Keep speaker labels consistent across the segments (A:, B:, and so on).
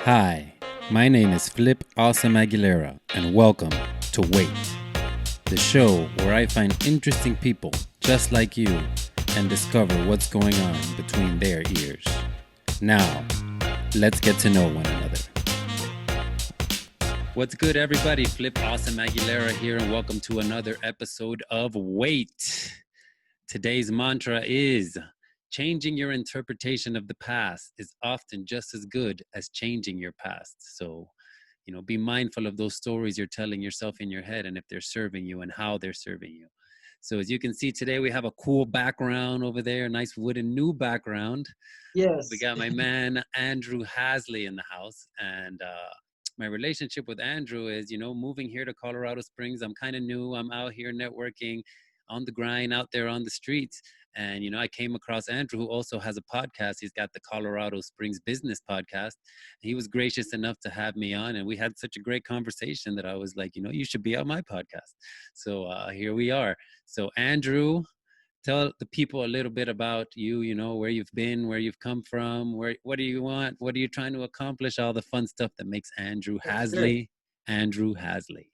A: Hi, my name is Awesome Aguilera, and welcome to WEYT, the show where I find interesting people just like you and discover what's going on between their ears. Now, let's get to know one another. What's good, everybody? Awesome Aguilera here, and welcome to another episode of WEYT. Today's mantra is: changing your interpretation of the past is often just as good as changing your past. So, be mindful of those stories you're telling yourself in your head and if they're serving you and how they're serving you. So as you can see today, we have a cool background over there, a nice wooden new background.
B: Yes.
A: We got my man, Andrew Hazzlee, in the house. And my relationship with Andrew is, moving here to Colorado Springs. I'm kind of new. I'm out here networking on the grind out there on the streets. And, I came across Andrew, who also has a podcast. He's got the Colorado Springs Business Podcast. He was gracious enough to have me on, and we had such a great conversation that I was like, you should be on my podcast. So here we are. So Andrew, tell the people a little bit about you, where you've been, where you've come from, what do you want? What are you trying to accomplish? All the fun stuff that makes Andrew
B: Sure.
A: Hazzlee, Andrew Hazzlee.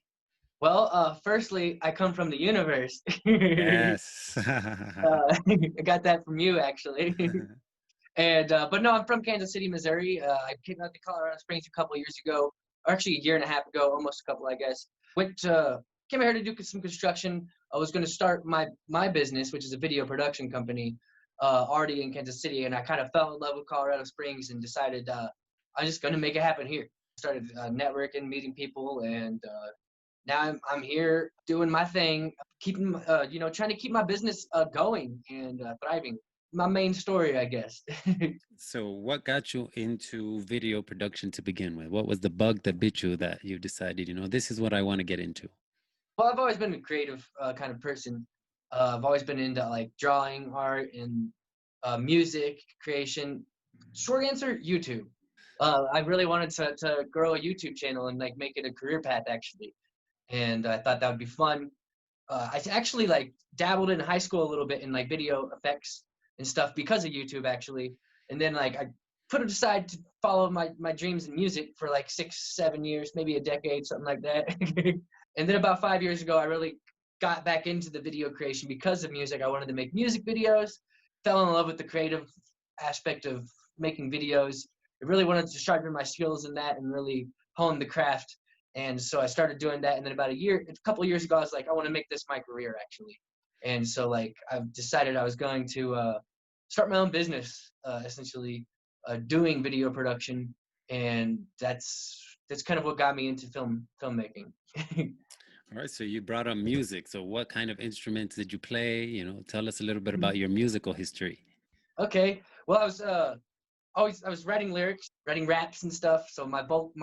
B: Well, firstly, I come from the universe.
A: Yes.
B: I got that from you, actually. But no, I'm from Kansas City, Missouri. I came out to Colorado Springs a couple of years ago, or actually a year and a half ago, almost a couple, I guess. Came here to do some construction. I was going to start my business, which is a video production company, already in Kansas City, and I kind of fell in love with Colorado Springs and decided I'm just going to make it happen here. Started networking, meeting people, and now I'm here doing my thing, keeping trying to keep my business going and thriving. My main story, I guess.
A: So what got you into video production to begin with? What was the bug that bit you that you decided, this is what I want to get into?
B: Well, I've always been a creative kind of person. I've always been into like drawing, art, and music creation. Short answer: YouTube. I really wanted to grow a YouTube channel and like make it a career path, actually, and I thought that would be fun. I actually like dabbled in high school a little bit in like video effects and stuff because of YouTube, actually, and then like I put it aside to follow my dreams in music for like 6-7 years, maybe a decade, something like that. And then about 5 years ago, I really got back into the video creation because of music. I wanted to make music videos, fell in love with the creative aspect of making videos. I really wanted to sharpen my skills in that and really hone the craft. And so I started doing that. And then about a couple of years ago, I was like, I want to make this my career, actually. And so like I've decided I was going to start my own business, essentially doing video production. And that's kind of what got me into filmmaking.
A: All right, so you brought up music. So what kind of instruments did you play? Tell us a little bit about your musical history.
B: Okay. Well, I was writing lyrics, writing raps and stuff. So my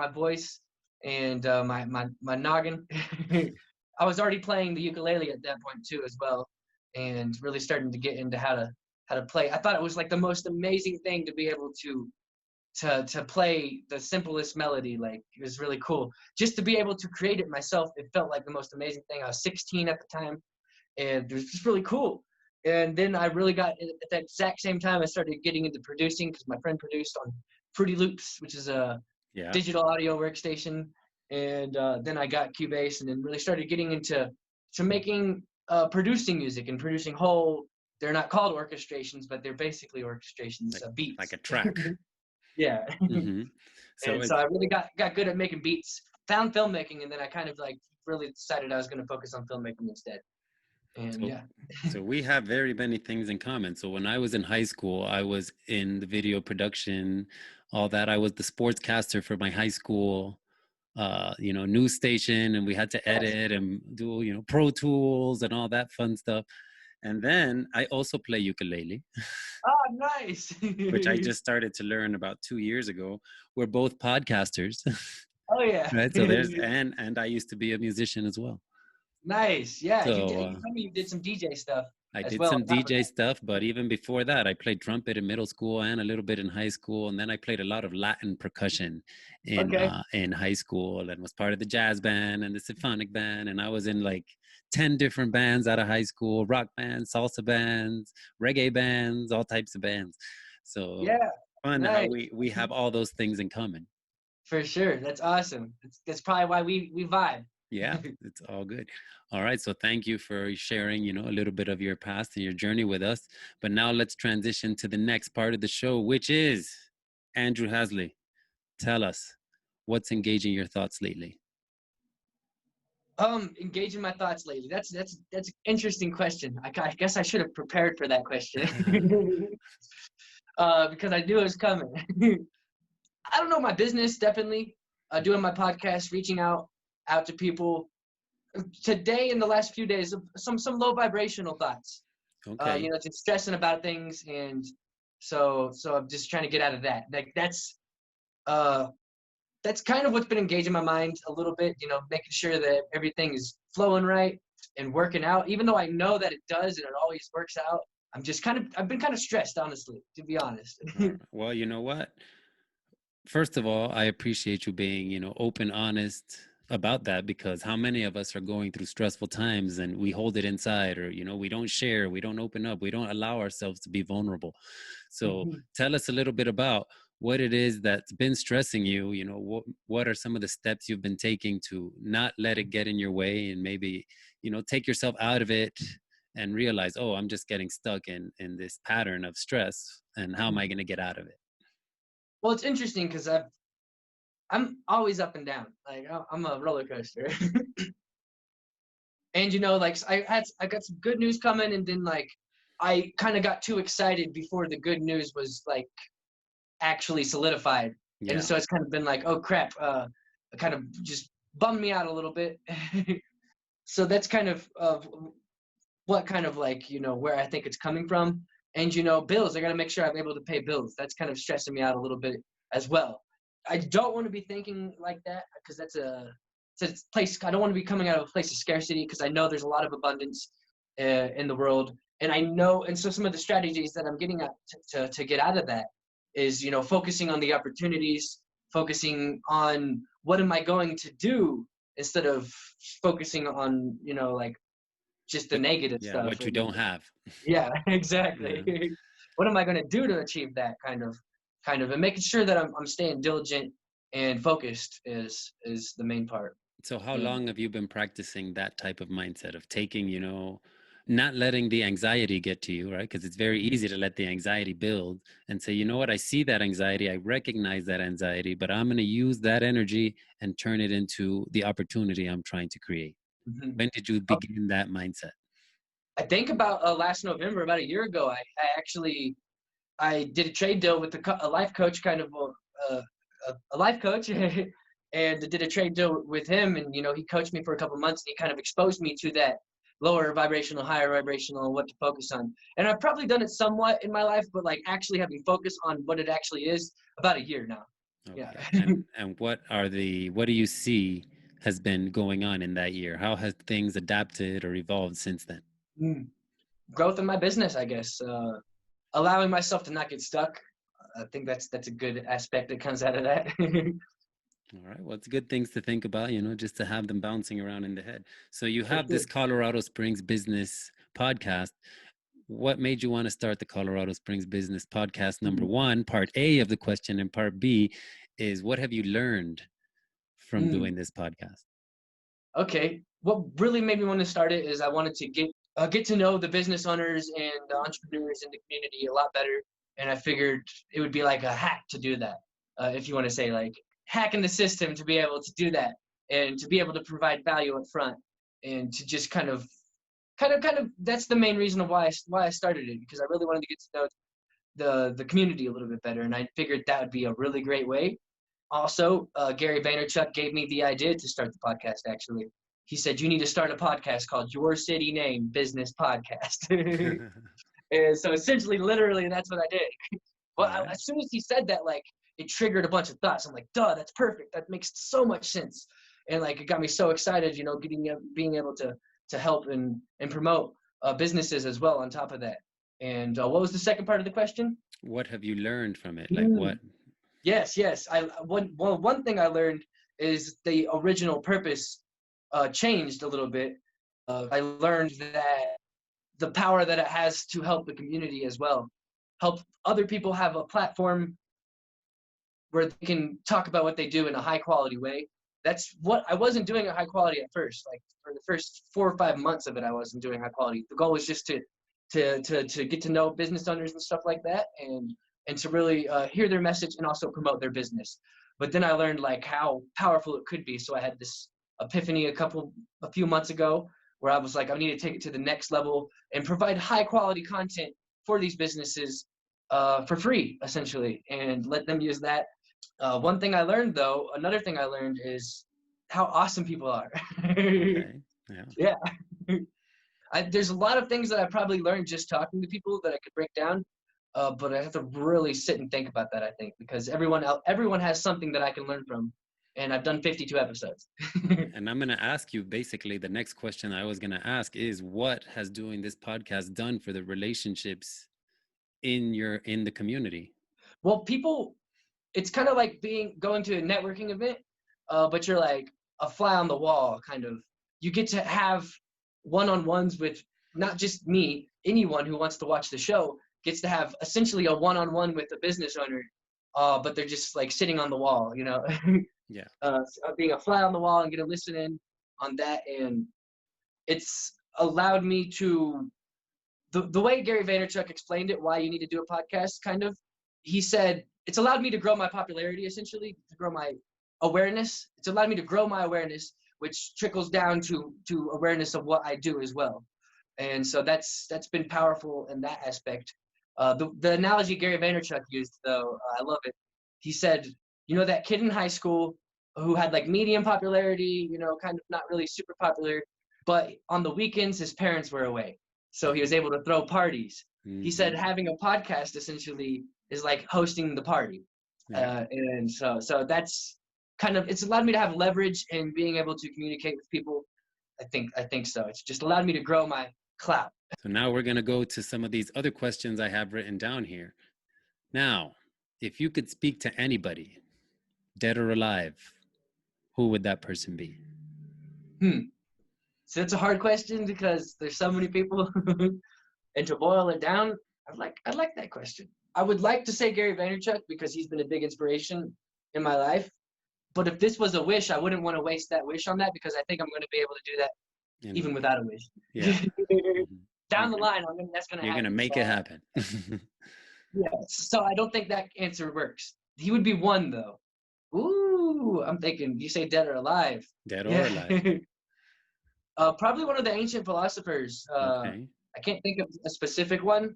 B: voice, and my noggin. I was already playing the ukulele at that point too, as well, and really starting to get into how to play. I thought it was like the most amazing thing to be able to play the simplest melody. Like, it was really cool just to be able to create it myself. It felt like the most amazing thing. I was 16 at the time, and it was just really cool. And then I really got, at that exact same time, I started getting into producing because my friend produced on Fruity Loops, which is a
A: Yeah.
B: digital audio workstation. And then I got Cubase, and then really started getting into making producing music and producing whole. They're not called orchestrations, but they're basically orchestrations, beats.
A: Like a track.
B: Yeah.
A: Mm-hmm. So
B: And so I really got good at making beats. Found filmmaking, and then I kind of like really decided I was going to focus on filmmaking instead. And
A: So,
B: yeah.
A: so we have very many things in common. So when I was in high school, I was in the video production, all that. I was the sportscaster for my high school, news station, and we had to
B: Yes.
A: edit and do, Pro Tools and all that fun stuff. And then I also play ukulele,
B: Oh, nice.
A: which I just started to learn about 2 years ago. We're both podcasters,
B: Oh yeah.
A: right? So there's and I used to be a musician as well.
B: Nice. Yeah, you
A: So
B: did. You told me you did some DJ stuff
A: I
B: as
A: did
B: well
A: some
B: on top of
A: DJ stuff, but even before that, I played trumpet in middle school and a little bit in high school, and then I played a lot of Latin percussion
B: that. Okay.
A: in high school, and was part of the jazz band and the symphonic band, and I was in like 10 different bands out of high school: rock bands, salsa bands, reggae bands, all types of bands. So
B: Yeah.
A: fun how
B: Nice.
A: we have all those things in common.
B: For sure. That's awesome. That's probably why we vibe.
A: Yeah, it's all good. All right. So thank you for sharing, a little bit of your past and your journey with us. But now let's transition to the next part of the show, which is Andrew Hazzlee. Tell us what's engaging your thoughts lately.
B: Engaging my thoughts lately. That's an interesting question. I guess I should have prepared for that question. Because I knew it was coming. I don't know, my business, definitely. Doing my podcast, reaching out to people. Today, in the last few days, some low vibrational thoughts.
A: Okay.
B: Just stressing about things, and so I'm just trying to get out of that. Like that's kind of what's been engaging my mind a little bit. Making sure that everything is flowing right and working out. Even though I know that it does and it always works out, I've been kind of stressed, honestly, to be honest.
A: All right. Well, you know what? First of all, I appreciate you being, open, honest about that, because how many of us are going through stressful times and we hold it inside, or, we don't share, we don't open up, we don't allow ourselves to be vulnerable. So tell us a little bit about what it is that's been stressing you. What are some of the steps you've been taking to not let it get in your way, and maybe, take yourself out of it and realize, oh, I'm just getting stuck in this pattern of stress, and how am I going to get out of it?
B: Well, it's interesting because I'm always up and down. Like I'm a roller coaster. And like I got some good news coming, and then like I kind of got too excited before the good news was like actually solidified. And
A: Yeah.
B: so it's kind of been like, oh crap, kind of just bummed me out a little bit. So that's kind of what kind of like, where I think it's coming from. And bills, I got to make sure I'm able to pay bills. That's kind of stressing me out a little bit as well. I don't want to be thinking like that, because it's a place. I don't want to be coming out of a place of scarcity, because I know there's a lot of abundance in the world. And I know, and so some of the strategies that I'm getting at to get out of that is, focusing on the opportunities, focusing on what am I going to do, instead of focusing on, like just the
A: What,
B: negative
A: yeah,
B: stuff.
A: what you don't have.
B: Yeah,
A: Yeah.
B: exactly. What am I going to do to achieve that and making sure that I'm staying diligent and focused is the main part.
A: So how
B: And
A: long have you been practicing that type of mindset of taking, not letting the anxiety get to you, right? Because it's very easy to let the anxiety build and say, you know what, I see that anxiety, I recognize that anxiety, but I'm going to use that energy and turn it into the opportunity I'm trying to create.
B: Mhm.
A: When did you
B: Oh,
A: begin that mindset?
B: I think about last November, about a year ago, I actually I did a trade deal with a life coach, kind of a life coach, and did a trade deal with him. And he coached me for a couple months, and he kind of exposed me to that lower vibrational, higher vibrational, and what to focus on. And I've probably done it somewhat in my life, but like actually having focus on what it actually is, about a year now. Yeah.
A: Okay. And what do you see has been going on in that year? How has things adapted or evolved since then?
B: Mm. Growth in my business, I guess. Allowing myself to not get stuck. I think that's a good aspect that comes out of that.
A: All right. Well, it's good things to think about, just to have them bouncing around in the head. So you
B: For
A: have
B: sure.
A: this Colorado Springs business podcast. What made you want to start the Colorado Springs business podcast? Number
B: Mm.
A: one, part A of the question, and part B is, what have you learned from
B: Mm.
A: doing this podcast?
B: Okay. What really made me want to start it is I wanted to get to know the business owners and the entrepreneurs in the community a lot better, and I figured it would be like a hack to do that. If you want to say like hacking the system to be able to do that and to be able to provide value up front, and to just kind of that's the main reason of why I started it, because I really wanted to get to know the community a little bit better, and I figured that would be a really great way. Also, Gary Vaynerchuk gave me the idea to start the podcast. Actually, he said you need to start a podcast called Your City Name Business Podcast. And so essentially, literally, that's what I did.
A: All
B: Well,
A: right.
B: as soon as he said that, like it triggered a bunch of thoughts. I'm like, duh, that's perfect. That makes so much sense. And like it got me so excited, being able to help and promote businesses as well on top of that. And what was the second part of the question?
A: What have you learned from it? Like
B: Mm.
A: what?
B: Yes, yes. One thing I learned is the original purpose changed a little bit. I learned that the power that it has to help the community as well, help other people have a platform where they can talk about what they do in a high quality way. That's what I wasn't doing at high quality at first. Like for the first 4 or 5 months of it, I wasn't doing high quality. The goal was just to get to know business owners and stuff like that, and to really hear their message and also promote their business. But then I learned like how powerful it could be. So I had this epiphany a few months ago where I was like, I need to take it to the next level and provide high quality content for these businesses for free, essentially, and let them use that. One thing I learned, though, another thing I learned is how awesome people are.
A: Okay. Yeah.
B: Yeah. There's a lot of things that I probably learned just talking to people that I could break down, but I have to really sit and think about that, I think, because everyone has something that I can learn from, and I've done 52 episodes.
A: And I'm going to ask you basically the next question I was going to ask is, what has doing this podcast done for the relationships in the community?
B: Well, people, it's kind of like going to a networking event, but you're like a fly on the wall, kind of. You get to have one-on-ones with not just me, anyone who wants to watch the show gets to have essentially a one-on-one with a business owner, but they're just like sitting on the wall, you know.
A: Yeah.
B: Being a fly on the wall and get to listen in on that, and it's allowed me to the way Gary Vaynerchuk explained it, why you need to do a podcast, kind of. He said it's allowed me to grow my popularity, essentially, to grow my awareness. It's allowed me to grow my awareness, which trickles down to awareness of what I do as well. And so that's been powerful in that aspect. The analogy Gary Vaynerchuk used, though, I love it. He said, you know, that kid in high school who had like medium popularity, you know, kind of not really super popular, but on the weekends his parents were away, so he was able to throw parties.
A: Mm-hmm.
B: He said having a podcast essentially is like hosting the party.
A: Yeah.
B: And so that's kind of, it's allowed me to have leverage in being able to communicate with people. I think so. It's just allowed me to grow my clout.
A: So now we're going to go to some of these other questions I have written down here. Now, if you could speak to anybody, dead or alive, who would that person be?
B: So it's a hard question because there's so many people. And to boil it down, I'd like that question. I would like to say Gary Vaynerchuk because he's been a big inspiration in my life. But if this was a wish, I wouldn't want to waste that wish on that, because I think I'm going to be able to do that even without a wish.
A: Yeah.
B: Down the line, that's going to happen.
A: You're going to make it happen.
B: Yeah. So I don't think that answer works. He would be one, though. Ooh, I'm thinking, you say dead or alive?
A: Dead or alive.
B: Probably one of the ancient philosophers.
A: Okay.
B: I can't think of a specific one.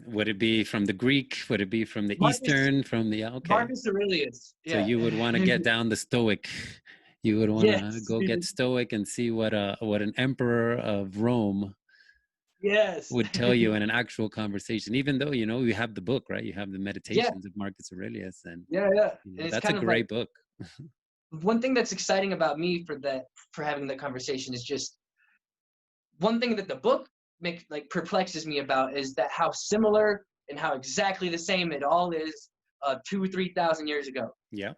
A: Would it be from the Greek? Would it be from the Eastern? From the okay.
B: Marcus Aurelius. Yeah.
A: So you would want to get down the Stoic. You would want to go get Stoic and see what an emperor of Rome would tell you in an actual conversation. Even though, you know, you have the book, right? You have the Meditations of Marcus Aurelius, and
B: you know,
A: that's a great book.
B: One thing that's exciting about me for having that conversation is just one thing that the book perplexes me about is that how similar and how exactly the same it all is 2,000 or 3,000 years ago.
A: Yeah.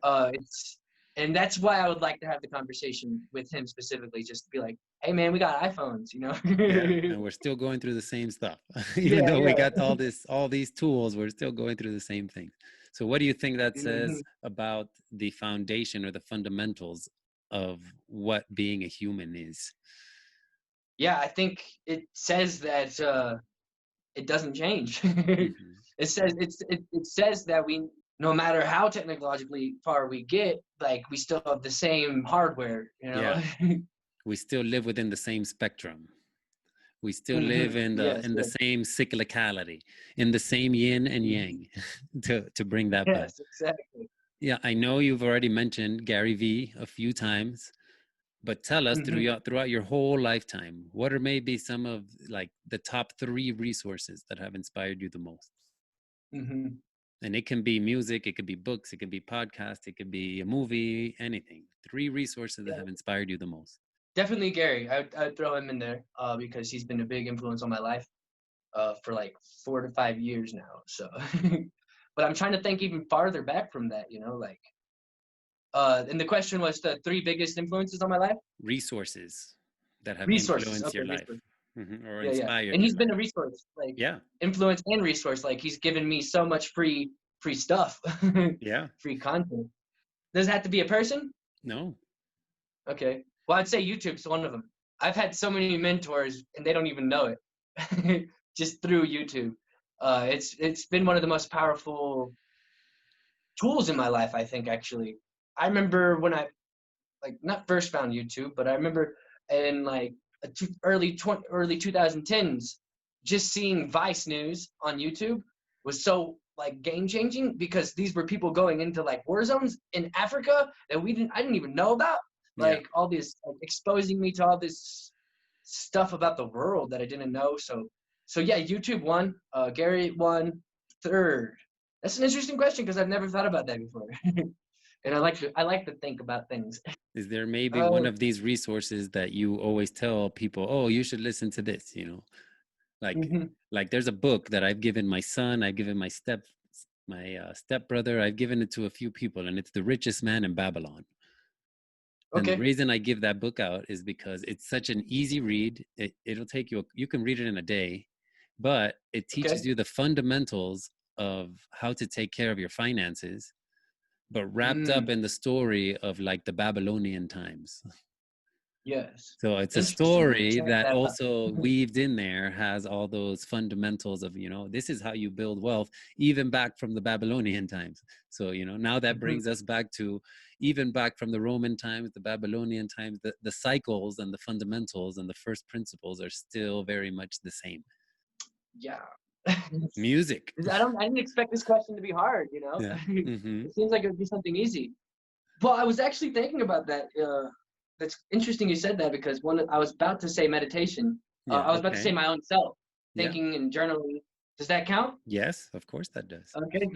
B: And that's why I would like to have the conversation with him specifically, just to be like, hey man, we got iPhones, you know.
A: Yeah, and we're still going through the same stuff. Even though we got all these tools, we're still going through the same things. So what do you think that says about the foundation or the fundamentals of what being a human is?
B: Yeah, I think it says that it doesn't change. It says that we, no matter how technologically far we get, like we still have the same hardware, you know.
A: Yeah. We still live within the same spectrum. We still live in the same cyclicality, in the same yin and yang, to bring that back.
B: Yes, exactly.
A: Yeah, I know you've already mentioned Gary V a few times, but tell us throughout your whole lifetime, what are maybe some of like the top 3 resources that have inspired you the most? And it can be music, it could be books, it could be podcasts, it could be a movie, anything. 3 resources that have inspired you the most.
B: Definitely Gary. I'd throw him in there because he's been a big influence on my life for like 4 to 5 years now. So, but I'm trying to think even farther back from that, you know, like, and the question was the 3 biggest influences on my life?
A: Resources that have influenced your life. Or inspired.
B: And he's been a resource, like
A: influence
B: and resource. Like he's given me so much free free stuff,
A: Yeah.
B: free content. Does it have to be a person?
A: No.
B: Okay. Well, I'd say YouTube's one of them. I've had so many mentors and they don't even know it just through YouTube. It's been one of the most powerful tools in my life, I think, actually. I remember when I like not first found YouTube, but I remember in like early 2010s, just seeing Vice News on YouTube was so like game changing because these were people going into like war zones in Africa that I didn't even know about.
A: Yeah.
B: Like all this like, exposing me to all this stuff about the world that I didn't know. So yeah, YouTube won, Gary won third. That's an interesting question because I've never thought about that before. And I like to think about things.
A: Is there maybe one
B: Uh,
A: of these resources that you always tell people, oh, you should listen to this, like
B: mhm.
A: like there's a book that I've given my son, I've given my stepbrother, I've given it to a few people, and it's The Richest Man in Babylon. And the
B: Okay,
A: reason I give that book out is because it's such an easy read. It'll take you, you can read it in a day, but it teaches
B: okay.
A: you the fundamentals of how to take care of your finances, but wrapped up
B: Mm,
A: in the story of like the Babylonian times.
B: yes.
A: So it's a
B: Interesting.
A: story
B: Check
A: that
B: that out.
A: also weaved in there has all those fundamentals of, this is how you build wealth, even back from the Babylonian times. So, now that
B: Mhm.
A: brings us back to even back from the Roman times, the Babylonian times, the cycles and the fundamentals and the first principles are still very much the same.
B: Yeah.
A: Music.
B: I didn't expect this question to be hard, you know?
A: Yeah. Mm-hmm.
B: It seems like it would be something easy. Well, I was actually thinking about that. That's interesting you said that because I was about to say meditation.
A: Yeah.
B: I was about to say
A: Okay.
B: my own self,
A: Yeah.
B: thinking and journaling. Does that count?
A: Yes, of course that does.
B: Okay,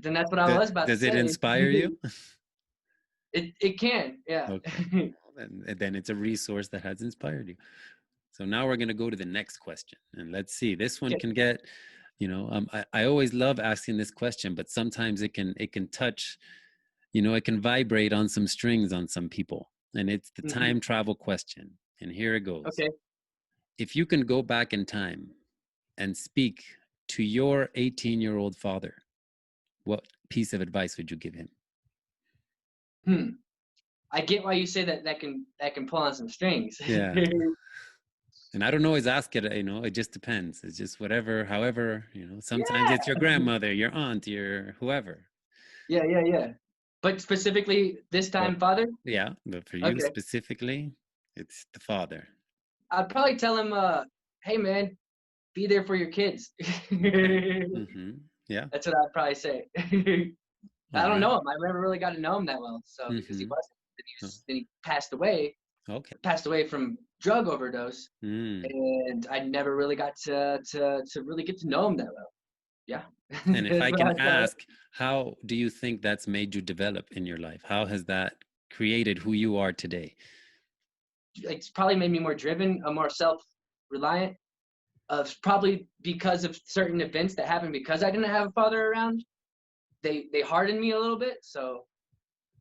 B: then that's what I was about to
A: Does it
B: say.
A: inspire you?
B: It can, yeah.
A: Okay. And then it's a resource that has inspired you. So now we're going to go to the next question. And let's see, this one
B: Okay.
A: can get, I always love asking this question, but sometimes it can touch, it can vibrate on some strings on some people. And it's the
B: Hmm.
A: time travel question. And here it goes.
B: Okay.
A: If you can go back in time and speak to your 18-year-old father, what piece of advice would you give him?
B: Hmm. I get why you say that can pull on some strings.
A: Yeah. And I don't always ask it, it just depends. It's just whatever, however, sometimes
B: Yeah.
A: it's your grandmother, your aunt, your whoever.
B: Yeah, yeah, yeah. But specifically this
A: But
B: time, father?
A: yeah, but for you
B: Okay.
A: specifically, it's the father.
B: I'd probably tell him, hey man, be there for your kids.
A: Okay. Mm-hmm. Yeah.
B: That's what I'd probably say. I
A: All
B: don't
A: right.
B: know him. I never really got to know him that well. So because he
A: Mm-hmm.
B: wasn't,
A: Oh,
B: then he
A: okay.
B: passed away from drug overdose,
A: Mm.
B: and I never really got to really get to know him that well. Yeah,
A: And if
B: that's
A: I
B: what
A: can
B: I thought.
A: ask, how do you think that's made you develop in your life? How has that created who you are today?
B: It's probably made me more driven, more self-reliant. Probably because of certain events that happened because I didn't have a father around. They hardened me a little bit. So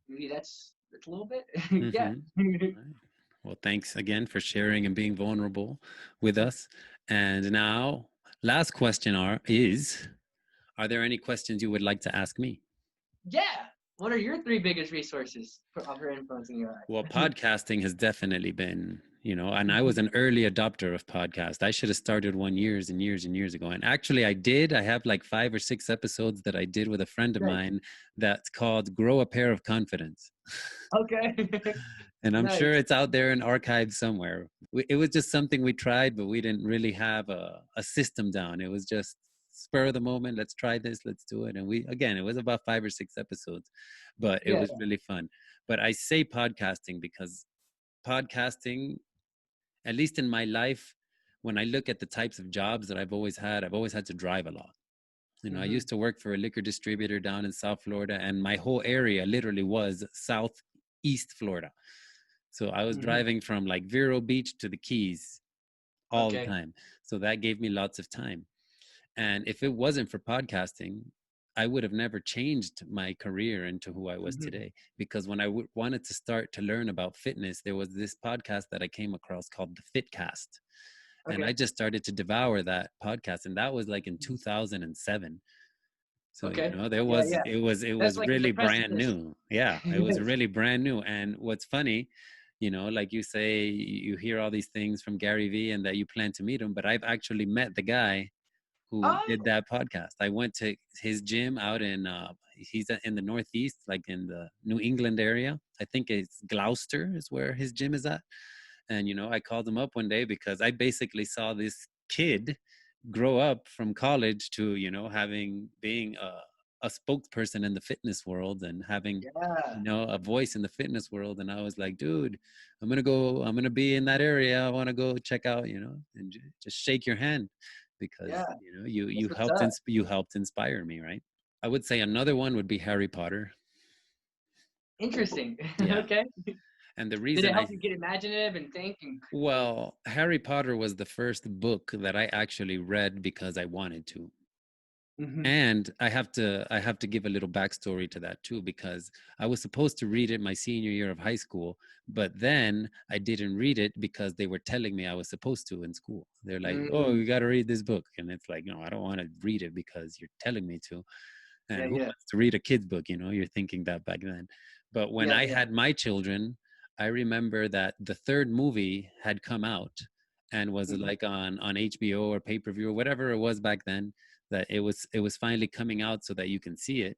B: maybe that's a little bit. Yeah.
A: Mm-hmm. Right. Well, thanks again for sharing and being vulnerable with us. And now, last question are there any questions you would like to ask me?
B: Yeah. What are your three biggest resources for influencing your
A: Well,
B: life?
A: podcasting has definitely been, and I was an early adopter of podcast. I should have started one years and years and years ago. And actually I did. I have like 5 or 6 episodes that I did with a friend of
B: Nice.
A: mine that's called Grow a Pair of Confidence.
B: Okay.
A: And I'm sure
B: Nice.
A: it's out there in archives somewhere. It was just something we tried, but we didn't really have a system down. It was just spur of the moment. Let's try this. Let's do it. And again, it was about 5 or 6 episodes, but it
B: Yeah.
A: was really fun. But I say podcasting because podcasting, at least in my life, when I look at the types of jobs that I've always had to drive a lot. I
B: Hmm.
A: used to work for a liquor distributor down in South Florida, and my whole area literally was Southeast Florida. So I was
B: Hmm.
A: driving from like Vero Beach to the Keys all the
B: Okay.
A: time. So that gave me lots of time. And if it wasn't for podcasting, I would have never changed my career into who I was
B: Hmm.
A: today. Because when I wanted to start to learn about fitness, there was this podcast that I came across called the Fitcast. And I
B: Okay.
A: just started to devour that podcast. And that was like in 2007. So, you
B: Okay.
A: know,
B: Yeah, yeah.
A: it
B: That's
A: was
B: like the
A: really brand
B: precipice.
A: new. Yeah, it was really brand new. And what's funny, you know, like you say, you hear all these things from Gary Vee and that you plan to meet him, but I've actually met the guy who
B: Oh,
A: did that podcast. I went to his gym out in, he's in the Northeast, like in the New England area. I think it's Gloucester is where his gym is at. And, you know, I called him up one day because I basically saw this kid grow up from college to, you know, being a spokesperson in the fitness world and having,
B: yeah,
A: you know, a voice in the fitness world. And I was like, dude, I'm going to be in that area. I want to go check out, you know, and just shake your hand because,
B: yeah.
A: you know,
B: That's what's up.
A: you helped inspire me. Right. I would say another one would be Harry Potter.
B: Interesting.
A: Yeah.
B: Okay.
A: And the
B: Did it
A: reason
B: help you get imaginative and think and like?
A: well, Harry Potter was the first book that I actually read because I wanted to.
B: Hmm.
A: And I have to give a little backstory to that too, because I was supposed to read it my senior year of high school, but then I didn't read it because they were telling me I was supposed to in school. They're like, "Oh,
B: Mm,
A: you got to read this book," and it's like, no, I don't want to read it because you're telling me to. And
B: yeah,
A: who
B: yeah,
A: wants to read a kid's book? You know, you're thinking that back then. But when
B: yeah,
A: I
B: yeah.
A: had my children, I remember that the third movie had come out and was
B: Hmm.
A: like on HBO or pay per view or whatever it was back then. That it was finally coming out so that you can see it.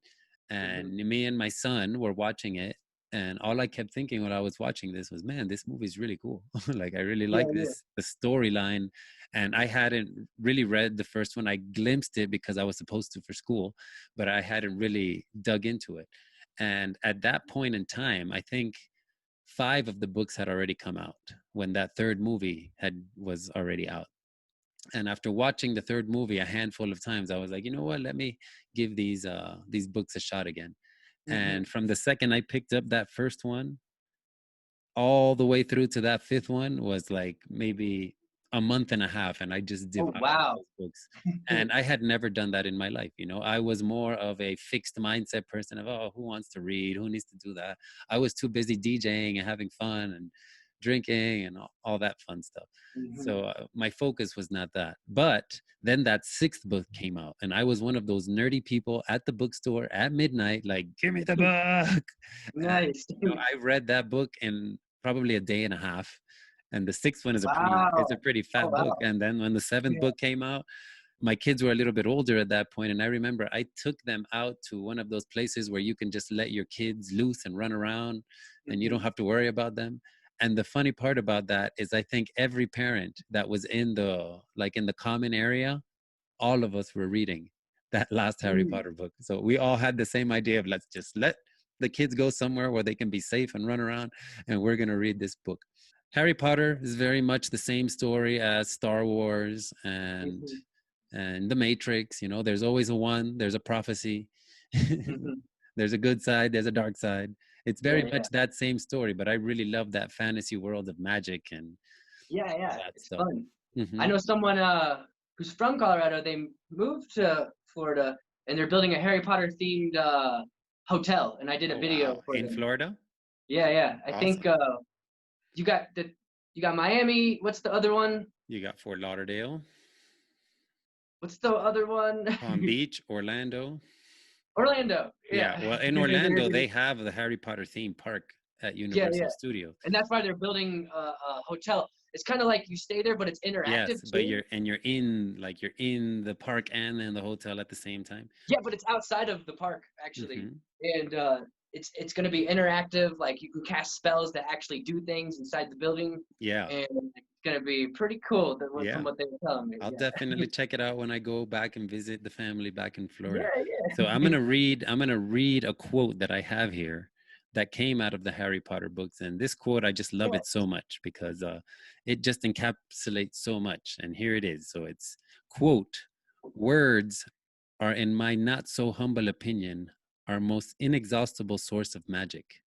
B: Hmm.
A: And me and my son were watching it. And all I kept thinking while I was watching this was, man, this movie is really cool. Like I really
B: Yeah,
A: like
B: yeah.
A: this, the storyline. And I hadn't really read the first one. I glimpsed it because I was supposed to for school, but I hadn't really dug into it. And at that point in time, I think five of the books had already come out when that third movie had was already out. And after watching the third movie a handful of times, I was like, you know what? Let me give these books a shot again.
B: Hmm.
A: And from the second I picked up that first one, all the way through to that fifth one was like maybe a month and a half, and I just
B: Oh,
A: devoured
B: wow.
A: those books. And I had never done that in my life. You know, I was more of a fixed mindset person of, oh, who wants to read, who needs to do that. I was too busy DJing and having fun and drinking and all that fun stuff.
B: Hmm.
A: So my focus was not that. But then that sixth book came out, and I was one of those nerdy people at the bookstore at midnight, like, give me the book. And
B: Nice.
A: you know, I read that book in probably a day and a half. And the sixth one is
B: Wow.
A: a pretty
B: Oh,
A: fat book.
B: wow.
A: And then when the seventh
B: Yeah.
A: book came out, my kids were a little bit older at that point, and I remember I took them out to one of those places where you can just let your kids loose and run around and you don't
B: Hmm.
A: have to worry about them. And the funny part about that is I think every parent that was in the like in the common area, all of us were reading that last Harry
B: Mm.
A: Potter book. So we all had the same idea of, let's just let the kids go somewhere where they can be safe and run around, and we're going to read this book. Harry Potter is very much the same story as Star Wars
B: Hmm.
A: and The Matrix. You know, there's always a one, there's a prophecy.
B: Hmm.
A: There's a good side, there's a dark side. It's
B: Yeah,
A: very
B: yeah,
A: much that same story, but I really love that fantasy world of magic and
B: yeah,
A: all
B: yeah.
A: that
B: It's
A: stuff.
B: fun. I
A: Hmm.
B: know someone who's from Colorado. They moved to Florida and they're building a Harry Potter themed hotel. And I did a
A: Oh
B: video
A: wow,
B: for
A: in
B: them.
A: Florida.
B: Yeah, yeah. I think
A: Awesome.
B: you got the you got Miami. What's the other one?
A: You got Fort Lauderdale,
B: What's the other one?
A: Palm Beach, Orlando.
B: Orlando.
A: Yeah,
B: Yeah.
A: well, in Orlando, they have the Harry Potter theme park at
B: Yeah,
A: Universal
B: yeah.
A: Studios.
B: And that's why they're building a hotel. It's kind of like you stay there, but it's interactive
A: Yes, but
B: too.
A: you're in the park and in the hotel at the same time.
B: Yeah, but it's outside of the park actually,
A: Hmm.
B: and it's going to be interactive. Like you can cast spells that actually do things inside the building,
A: Yeah,
B: and it's going to be pretty cool from
A: yeah.
B: what they were telling me.
A: I'll
B: Yeah.
A: definitely check it out when I go back and visit the family back in Florida.
B: Yeah,
A: So
B: yeah.
A: I'm gonna read a quote that I have here that came out of the Harry Potter books. And this quote, I just love
B: Yeah.
A: it so much because it just encapsulates so much. And here it is. So it's quote, words are, in my not so humble opinion, our most inexhaustible source of magic,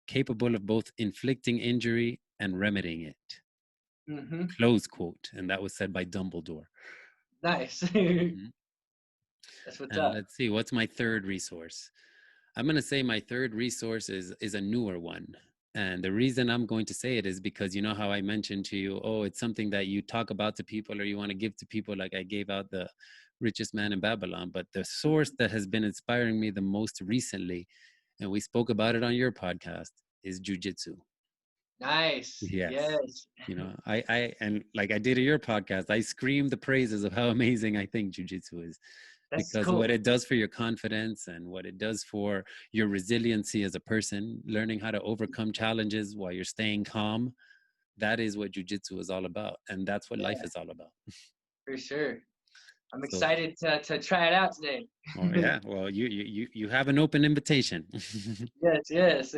A: capable of both inflicting injury and remedying it.
B: Hmm.
A: Close quote. And that was said by Dumbledore.
B: Nice.
A: Mhm.
B: That's what's
A: And
B: up.
A: let's see, what's my third resource? I'm going to say my third resource is a newer one. And the reason I'm going to say it is because you know how I mentioned to you, oh, it's something that you talk about to people or you want to give to people. Like I gave out the richest man in Babylon, but the source that has been inspiring me the most recently, and we spoke about it on your podcast, is jujitsu.
B: Nice.
A: Yes.
B: Yes.
A: You know, and like I did at your podcast, I scream the praises of how amazing I think jujitsu is,
B: That's
A: because what
B: cool.
A: it does for your confidence and what it does for your resiliency as a person, learning how to overcome challenges while you're staying calm, that is what jujitsu is all about. And that's what life
B: Yeah,
A: is all about.
B: for sure. I'm
A: So,
B: excited to try it out today.
A: oh yeah, well, you have an open invitation.
B: Yes, yes.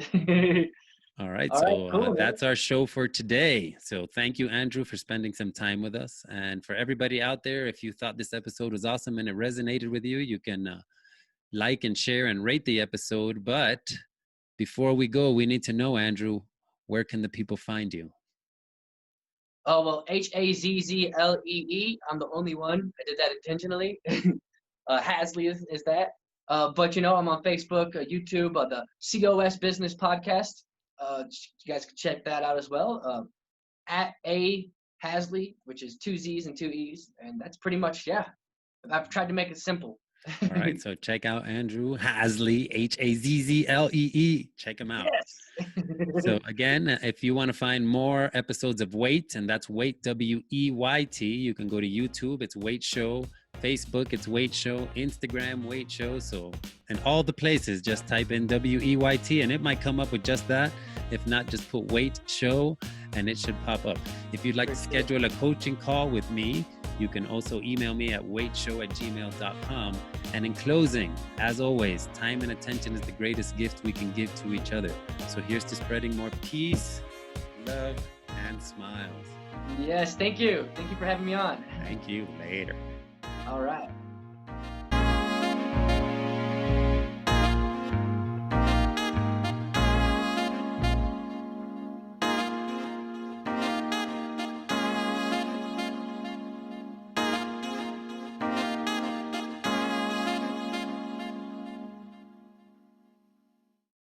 A: All right,
B: All right,
A: so
B: cool, man.
A: that's our show for today. So thank you, Andrew, for spending some time with us. And for everybody out there, if you thought this episode was awesome and it resonated with you, you can like and share and rate the episode. But before we go, we need to know, Andrew, where can the people find you?
B: Oh, well, Hazzlee. I'm the only one. I did that intentionally. Hazzlee is that. But you know, I'm on Facebook, YouTube, the COS Business Podcast. You guys can check that out as well. At A Hazzlee, which is 2 Z's and 2 E's, and that's pretty much, yeah. I've tried to make it simple.
A: All right, so check out Andrew Hazzlee, Hazzlee. Check him out.
B: Yes.
A: So again, if you want to find more episodes of WEYT, and that's WEYT, WEYT, you can go to YouTube. It's WEYT Show. Facebook, it's WEYT Show. Instagram, WEYT Show. So in all the places, just type in WEYT, and it might come up with just that. If not, just put WEYT Show, and it should pop up. If you'd like to schedule a coaching call with me, you can also email me at weytshow@gmail.com. And in closing, as always, time and attention is the greatest gift we can give to each other. So here's to spreading more peace, love, and smiles.
B: Yes, thank you. Thank you for having me on.
A: Thank you. Later.
B: All right.